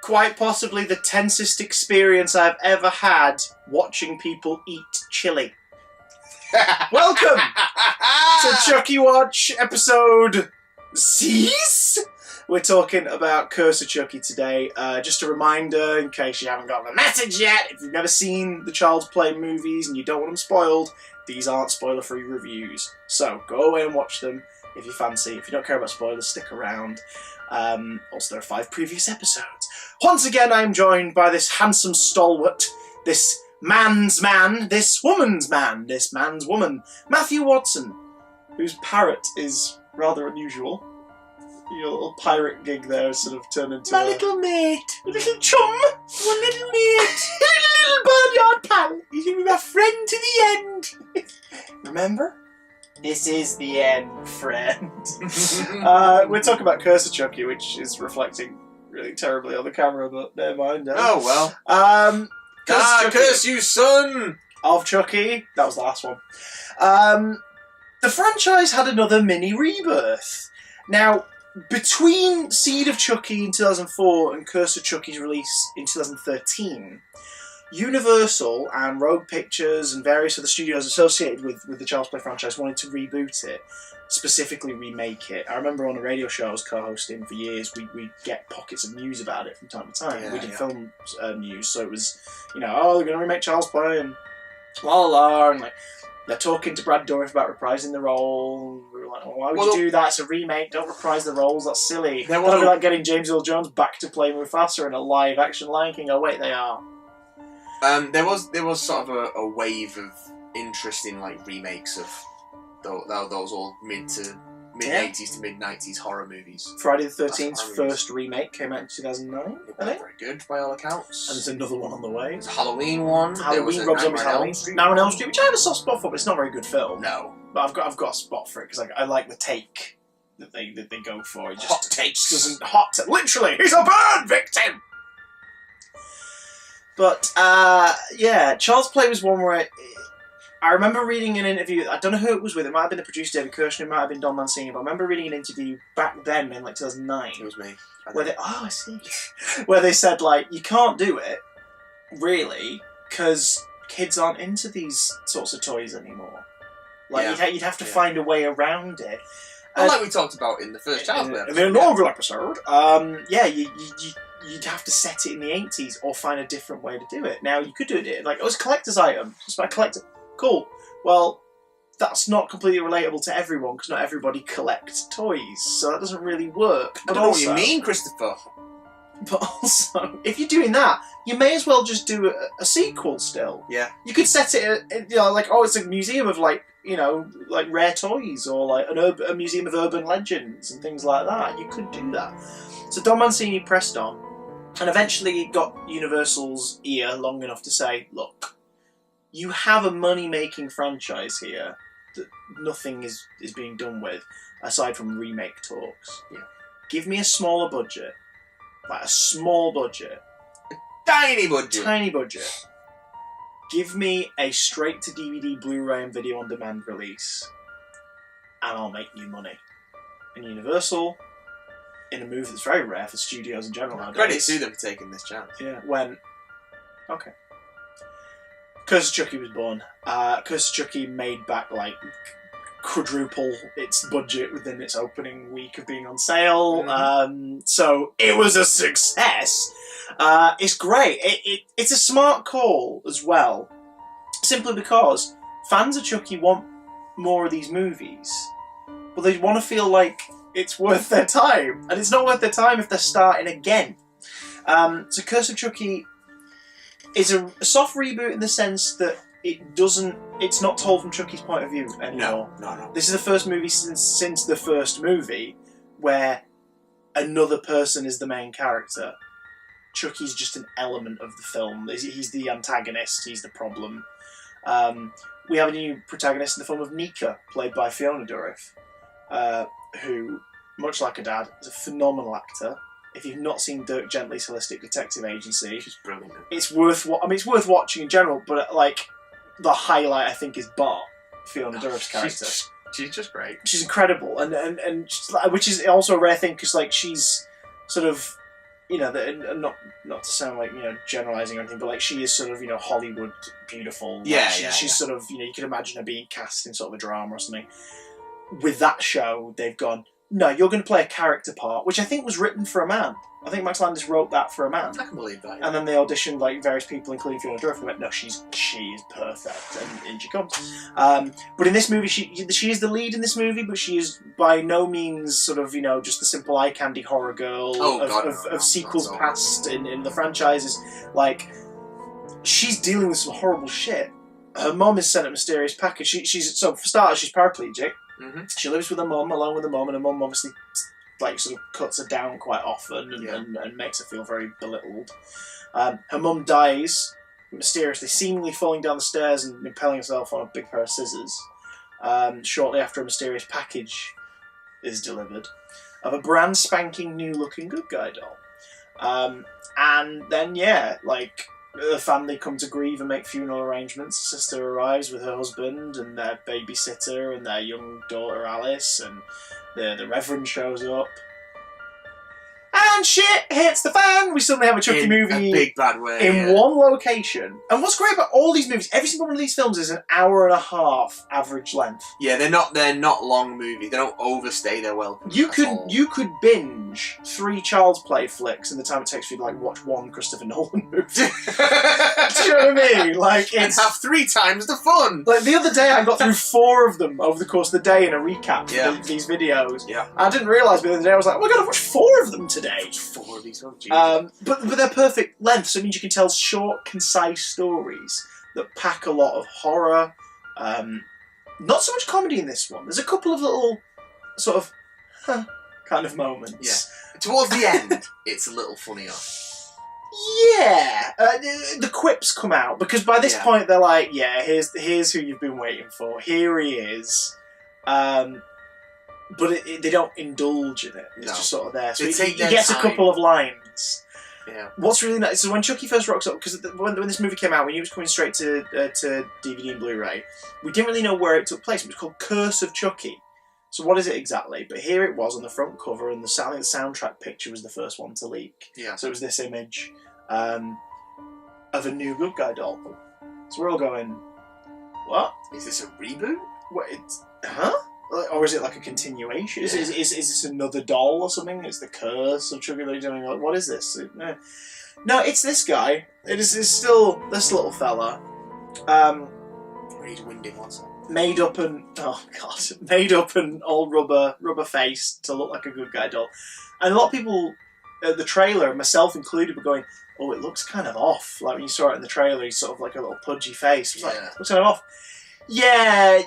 quite possibly the tensest experience I've ever had watching people eat chili. Welcome to ChuckyWatch episode 6. We're talking about Curse of Chucky today. Just a reminder, in case you haven't got the message yet, if you've never seen the Child's Play movies and you don't want them spoiled, these aren't spoiler-free reviews. So go away and watch them if you fancy. If you don't care about spoilers, stick around. Also, there are 5 previous episodes. Once again, I am joined by this handsome stalwart, this man's man, this woman's man, this man's woman, Matthew Watson, whose parrot is rather unusual. Your little pirate gig there sort of turned into my little mate, your little chum, one little mate, little barnyard pal. He's gonna be my friend to the end. Remember? This is the end, friend. We're talking about Curse of Chucky, which is reflecting really terribly on the camera, but never mind. Oh well. Curse you, son! Of Chucky. That was the last one. The franchise had another mini rebirth. Now, between Seed of Chucky in 2004 and Curse of Chucky's release in 2013, Universal and Rogue Pictures and various other studios associated with the Child's Play franchise wanted to reboot it, specifically remake it. I remember on a radio show I was co-hosting for years, we'd get pockets of news about it from time to time. We did film news, so it was, they're going to remake Child's Play and la la la, and they're talking to Brad Dourif about reprising the role. We were like, why would you do that? It's a remake. Don't reprise the roles. That's silly. That'll be like getting James Earl Jones back to play Mufasa in a live-action Lion King. Oh, wait, they are. There was sort of a wave of interest in remakes of those all mid 80s to mid 90s horror movies. Friday the 13th's first remake came out in 2009. Very good by all accounts. And there's another one on the way. There's a Halloween one. Halloween, Rob Zombie's Halloween. Now on Elm Street, which I have a soft spot for, but it's not a very good film. No, but I've got a spot for it because I like the take that they go for. It just hot takes. Doesn't literally. He's a burn victim. But Child's Play was one where I remember reading an interview. I don't know who it was with. It might have been the producer David Kirshner. It might have been Don Mancini. But I remember reading an interview back then in 2009. It was me. I see. Where they said you can't do it really because kids aren't into these sorts of toys anymore. You'd have to find a way around it. Well, like we talked about in the first Child's Play episode. In the inaugural episode. You'd have to set it in the 80s or find a different way to do it. Now, you could do it it was a collector's item. Just by collector. Cool. Well, that's not completely relatable to everyone because not everybody collects toys. So that doesn't really work. I don't know what you mean, Christopher. But also, if you're doing that, you may as well just do a sequel still. Yeah. You could set it, it's a museum of rare toys or a museum of urban legends and things like that. You could do that. So Don Mancini pressed on. And eventually it got Universal's ear long enough to say, look, you have a money-making franchise here that nothing is being done with, aside from remake talks. Yeah. Give me a smaller budget. A small budget. Tiny budget. Tiny budget. Give me a straight-to-DVD, Blu-ray and video-on-demand release, and I'll make you money. And Universal, in a move that's very rare for studios in general nowadays. Credit to them for taking this chance. Yeah, okay. Curse of Chucky was born. Curse of Chucky made back quadruple its budget within its opening week of being on sale. Mm-hmm. So it was a success. It's great. It's a smart call as well, simply because fans of Chucky want more of these movies, but they want to feel like it's worth their time, and it's not worth their time if they're starting again. So Curse of Chucky is a soft reboot in the sense that it's not told from Chucky's point of view anymore. No. This is the first movie since the first movie where another person is the main character. Chucky's just an element of the film. He's the antagonist, he's the problem. We have a new protagonist in the form of Nika, played by Fiona Dourif, who, much like her dad, is a phenomenal actor. If you've not seen Dirk Gently's Holistic Detective Agency, she's brilliant. It's worth watching in general, but the highlight I think is Bart, Fiona Dourif's character. She's just great. She's incredible, and she's, which is also a rare thing because she's sort of you know, not to sound like, you know, generalizing or anything, but like she is sort of, you know, Hollywood beautiful. Like, she's sort of, you know, you can imagine her being cast in sort of a drama or something. With that show, they've gone, no, you're going to play a character part, which I think was written for a man. I think Max Landis wrote that for a man. I can believe that. Yeah. And then they auditioned like various people, including Fiona Dourif, and went, no, she is perfect, and in she comes. But in this movie, she is the lead in this movie, but she is by no means sort of, you know, just the simple eye candy horror girl of sequels past in the franchises. Like, she's dealing with some horrible shit. Her mum is sent a mysterious package. So for starters, she's paraplegic. Mm-hmm. She lives with her mum, alone with her mum, and her mum obviously like sort of cuts her down quite often and makes her feel very belittled. Her mum dies mysteriously, seemingly falling down the stairs and impaling herself on a big pair of scissors shortly after a mysterious package is delivered of a brand spanking new looking good guy doll. And then the family come to grieve and make funeral arrangements. The sister arrives with her husband and their babysitter and their young daughter Alice, and the Reverend shows up. And shit hits the fan! We suddenly have a Chucky movie a big bad way, in one location. And what's great about all these movies, every single one of these films is an hour and a half average length. Yeah, they're not long movies. They don't overstay their welcome. You could binge 3 Child's Play flicks in the time it takes for you to like watch one Christopher Nolan movie. Do you know what I mean? Like, and have 3 times the fun. Like the other day, I got through 4 of them over the course of the day in a recap of these videos. Yeah, I didn't realise the other day I was like, oh my god, I've watched 4 of them today. 4 of these ones, but they're perfect length, so it means you can tell short, concise stories that pack a lot of horror. Not so much comedy in this one. There's a couple of little sort of kind of moments. Yeah. Towards the end, it's a little funnier. Yeah, the quips come out because by this point they're like, yeah, here's who you've been waiting for. Here he is. But they don't indulge in it. It's just sort of there. So he gets a couple of lines. Yeah. What's really nice is when Chucky first rocks up, because when this movie came out, we knew it was coming straight to DVD and Blu-ray. We didn't really know where it took place. It was called Curse of Chucky. So what is it exactly? But here it was on the front cover, and the soundtrack picture was the first one to leak. Yeah. So it was this image of a new good guy doll. So we're all going, what? Is this a reboot? What? Huh? Or is it like a continuation? Yeah. Is this another doll or something? It's the curse of Chucky. Like, what is this? No, it's this guy. It's still this little fella. He's winding what's that? Made up an old rubber face to look like a good guy doll. And a lot of people at the trailer, myself included, were going, oh, it looks kind of off. Like when you saw it in the trailer, he's sort of like a little pudgy face. It was like, looks kind of off. Yeah.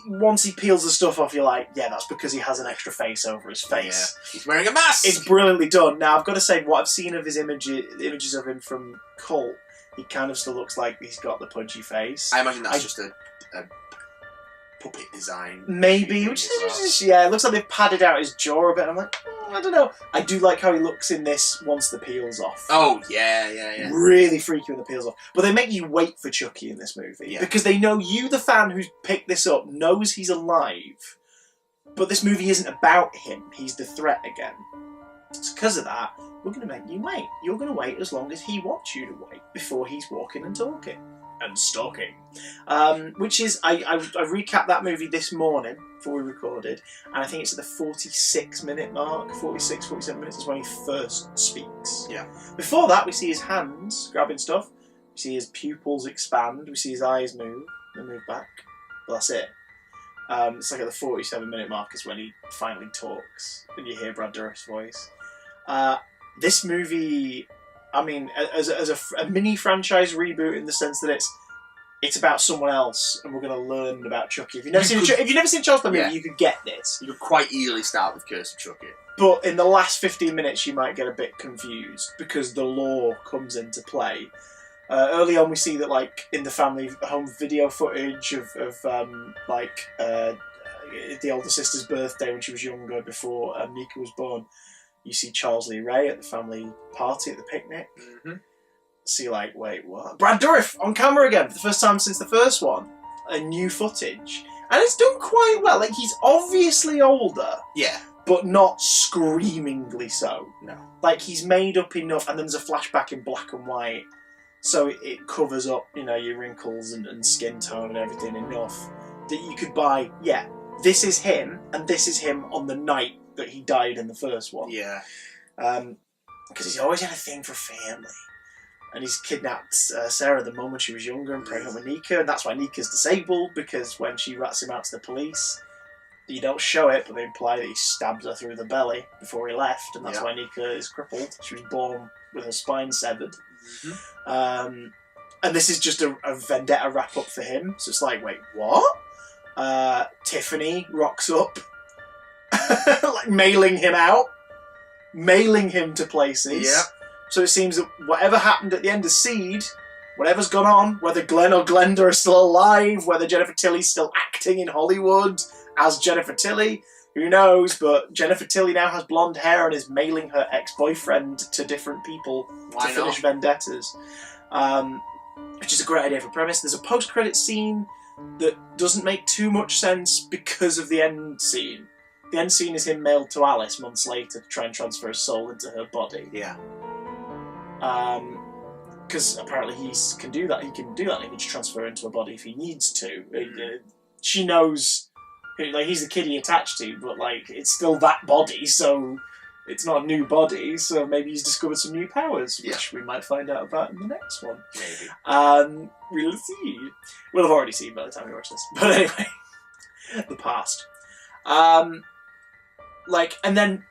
Once he peels the stuff off, you're like, yeah, that's because he has an extra face over his face. Yeah. He's wearing a mask! It's brilliantly done. Now, I've got to say, what I've seen of his images of him from Cult, he kind of still looks like he's got the pudgy face. I imagine that's just a puppet design. Maybe. It looks like they've padded out his jaw a bit. I'm like, I don't know. I do like how he looks in this once the peel's off. Oh, yeah. Really freaky when the peel's off. But they make you wait for Chucky in this movie. Yeah. Because they know you, the fan who's picked this up, knows he's alive. But this movie isn't about him. He's the threat again. It's because of that, we're going to make you wait. You're going to wait as long as he wants you to wait before he's walking and talking. And stalking. Which is, I recapped that movie this morning before we recorded, and I think it's at the 46-minute mark, 46, 47 minutes is when he first speaks. Yeah. Before that, we see his hands grabbing stuff, we see his pupils expand, we see his eyes move, and move back. But that's it. It's like at the 47-minute mark is when he finally talks, and you hear Brad Dourif's voice. This movie, I mean, as a mini franchise reboot in the sense that it's about someone else, and we're going to learn about Chucky. If you've never seen a Child's Play movie, you could get this. You could quite easily start with Curse of Chucky. But in the last 15 minutes, you might get a bit confused because the lore comes into play. Early on, we see that, like, in the family home video footage of the older sister's birthday when she was younger, before Mika was born, you see Charles Lee Ray at the family party at the picnic. Mm-hmm. So you're like, wait, what? Brad Dourif on camera again for the first time since the first one. A new footage. And it's done quite well. Like, he's obviously older. Yeah. but not screamingly so. No. Like, he's made up enough, and then there's a flashback in black and white, so it covers up, you know, your wrinkles and skin tone and everything enough that you could buy, yeah, this is him, and this is him on the night that he died in the first one. Yeah. Because he's always had a thing for family. And he's kidnapped Sarah the mum when she was younger and pregnant with Nika, and that's why Nika's disabled, because when she rats him out to the police, you don't show it, but they imply that he stabbed her through the belly before he left, and that's why Nika is crippled. She was born with her spine severed. Mm-hmm. And this is just a vendetta wrap-up for him, so it's like, wait, what? Tiffany rocks up, like mailing him out, mailing him to places. Yeah. So it seems that whatever happened at the end of Seed, whatever's gone on, whether Glenn or Glenda are still alive, whether Jennifer Tilly's still acting in Hollywood as Jennifer Tilly, who knows, but Jennifer Tilly now has blonde hair and is mailing her ex-boyfriend to different people to finish vendettas. Which is a great idea for premise. There's a post-credit scene that doesn't make too much sense because of the end scene. The end scene is him mailed to Alice months later to try and transfer his soul into her body. Yeah. Because apparently he can do that. He can do that. He can just transfer her into her body if he needs to. She knows, like, he's the kid he attached to, but like it's still that body, so it's not a new body. So maybe he's discovered some new powers, which we might find out about in the next one. Maybe. We'll see. We'll have already seen by the time we watch this. But anyway, the past. And then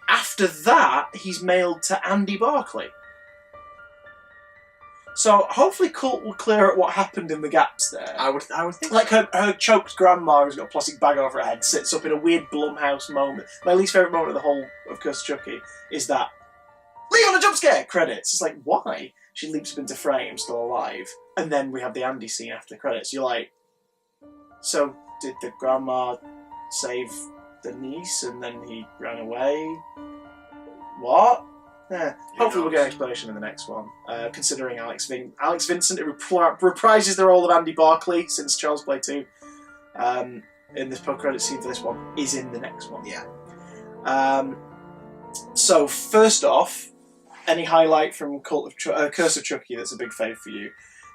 after that, he's mailed to Andy Barclay. So hopefully Cult will clear up what happened in the gaps there. I would think. Like her choked grandma who's got a plastic bag over her head sits up in a weird Blumhouse moment. My least favourite moment of the whole of Curse of Chucky is that Leon a jump scare credits. It's like, why? She leaps up into frame, still alive, and then we have the Andy scene after the credits. You're like, so did the grandma save the niece and then he ran away? What? Hopefully we'll get an explanation in the next one. Considering Alex Vincent, who reprises the role of Andy Barclay since Child's Play 2, in this post-credit scene for this one, is in the next one. Yeah. So first off, any highlight from Curse of Chucky that's a big fave for you?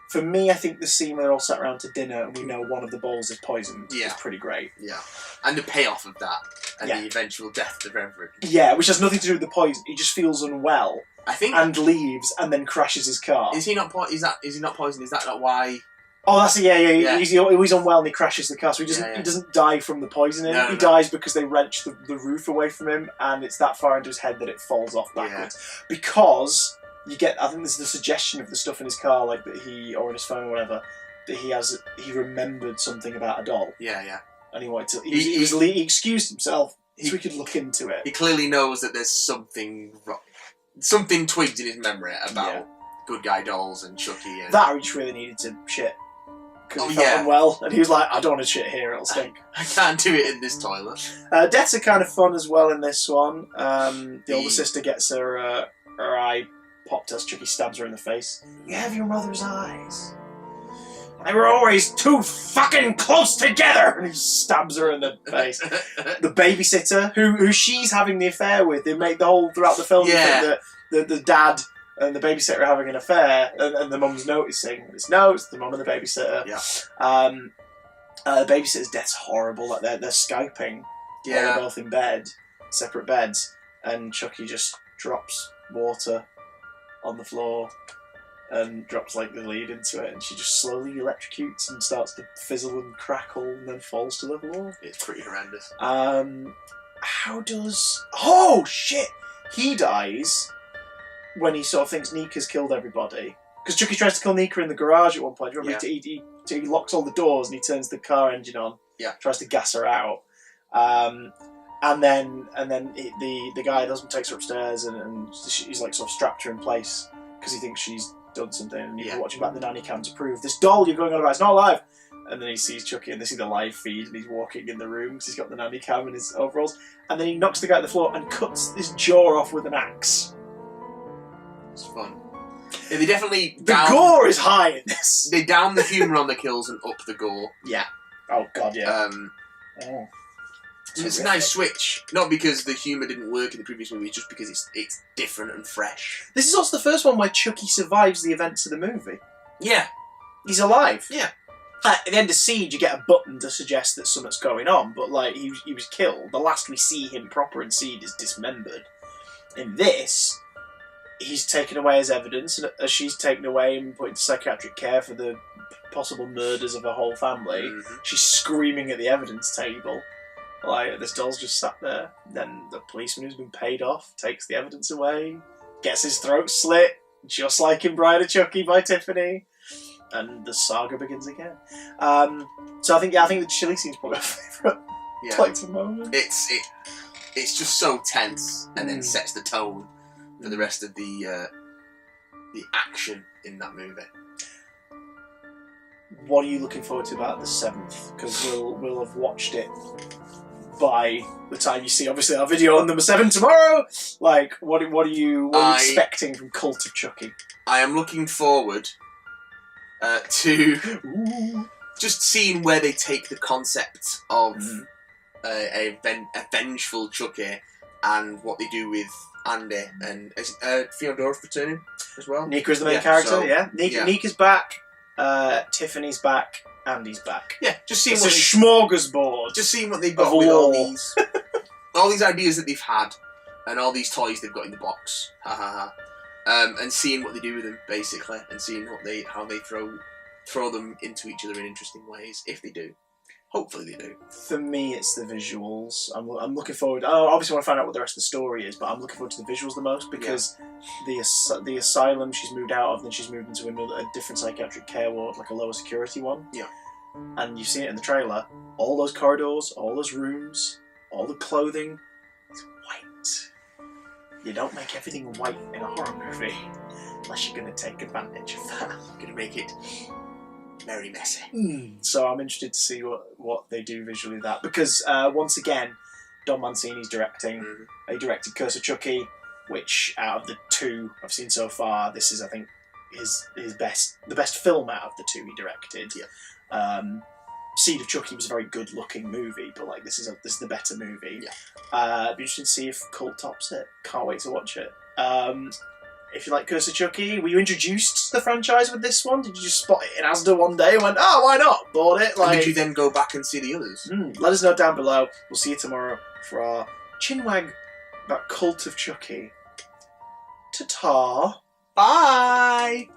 For me, I think the scene where they're all sat around to dinner and we know one of the bowls is poisoned is pretty great. Yeah. And the payoff of that, and the eventual death of the Reverend. Yeah, which has nothing to do with the poison. He just feels unwell. I think. And leaves, and then crashes his car. Is he not poisoned? Is that not why? Oh, that's yeah. He's unwell and he crashes the car, so he doesn't die from the poisoning. He dies because they wrench the roof away from him, and it's that far into his head that it falls off backwards. Yeah. Because you get, I think there's the suggestion of the stuff in his car, like that or in his phone or whatever, that he remembered something about a doll. Yeah. And he wanted to. He excused himself so he could look into it. He clearly knows that there's something wrong. Something twigged in his memory about good guy dolls and Chucky. And that he just really needed to shit. Because he felt unwell, and he was like, I don't want to shit here, it'll stink. I can't do it in this toilet. Deaths are kind of fun as well in this one. The older sister gets her eye popped as Chucky stabs her in the face. You have your mother's eyes. They were always too fucking close together! And he stabs her in the face. The babysitter, who she's having the affair with, they make the whole, throughout the film, that the dad and the babysitter are having an affair, and the mum's noticing. It's the mum and the babysitter. Yeah. The babysitter's death's horrible. Like they're Skyping. Yeah. They're both in bed, separate beds, and Chucky just drops water on the floor and drops like the lead into it, and she just slowly electrocutes and starts to fizzle and crackle and then falls to the floor. It's pretty horrendous. Oh shit! He dies when he sort of thinks Nika's killed everybody. Because Chucky tries to kill Nika in the garage at one point. Do you remember? He locks all the doors and he turns the car engine on. Yeah. Tries to gas her out. And then the guy, the husband, takes her upstairs and he's like sort of strapped her in place because he thinks she's done something, and he's watching back the nanny cam to prove this doll you're going on about, it's not alive. And then he sees Chucky and they see the live feed and he's walking in the room because he's got the nanny cam in his overalls, and then he knocks the guy on the floor and cuts his jaw off with an axe. It's fun. Yeah, they definitely... The gore is high in this. They down the humour on the kills and up the gore. Yeah. Oh god, yeah. It's a nice switch. Not because the humour didn't work in the previous movie, just because it's different and fresh. This is also the first one where Chucky survives the events of the movie. Yeah. He's alive. Yeah. At the end of Siege, you get a button to suggest that something's going on, but like he was killed. The last we see him proper in Siege is dismembered. In this, he's taken away as evidence, and as she's taken away and put into psychiatric care for the possible murders of her whole family, she's screaming at the evidence table. Like, this doll's just sat there. Then the policeman who's been paid off takes the evidence away, gets his throat slit, just like in Bride of Chucky by Tiffany. And the saga begins again. So I think the chili scene's probably my favourite collective moment. It's just so tense, and then sets the tone for the rest of the action in that movie. What are you looking forward to about the 7th? Because we'll have watched it by the time you see, obviously, our video on number 7 tomorrow. Like, what are you expecting from Cult of Chucky? I am looking forward to just seeing where they take the concept of a vengeful Chucky and what they do with Andy and Theodore's returning as well. Nika's the main character, Nika's back, Tiffany's back, Andy's back. Yeah, just seeing it's a smorgasbord. Just seeing what they've got with all these ideas that they've had and all these toys they've got in the box. And seeing what they do with them, basically, and seeing how they throw them into each other in interesting ways, if they do. Hopefully they do. For me, it's the visuals. I'm looking forward. I obviously want to find out what the rest of the story is, but I'm looking forward to the visuals the most because the asylum she's moved out of, then she's moved into a different psychiatric care ward, like a lower security one. Yeah. And you've seen it in the trailer. All those corridors, all those rooms, all the clothing, it's white. You don't make everything white in a horror movie unless you're going to take advantage of that. You're going to make it very messy. So I'm interested to see what they do visually with that. Because, once again, Don Mancini's directing. He directed Curse of Chucky, which, out of the 2 I've seen so far, this is, I think, the best film out of the 2 he directed. Yeah. Seed of Chucky was a very good-looking movie, but like this is the better movie. Yeah. Be interested to see if Cult tops it. Can't wait to watch it. If you like Curse of Chucky, were you introduced to the franchise with this one? Did you just spot it in Asda one day and went, "Oh, why not?" Bought it. And did you then go back and see the others? Let us know down below. We'll see you tomorrow for our chinwag about Cult of Chucky. Ta-ta. Bye.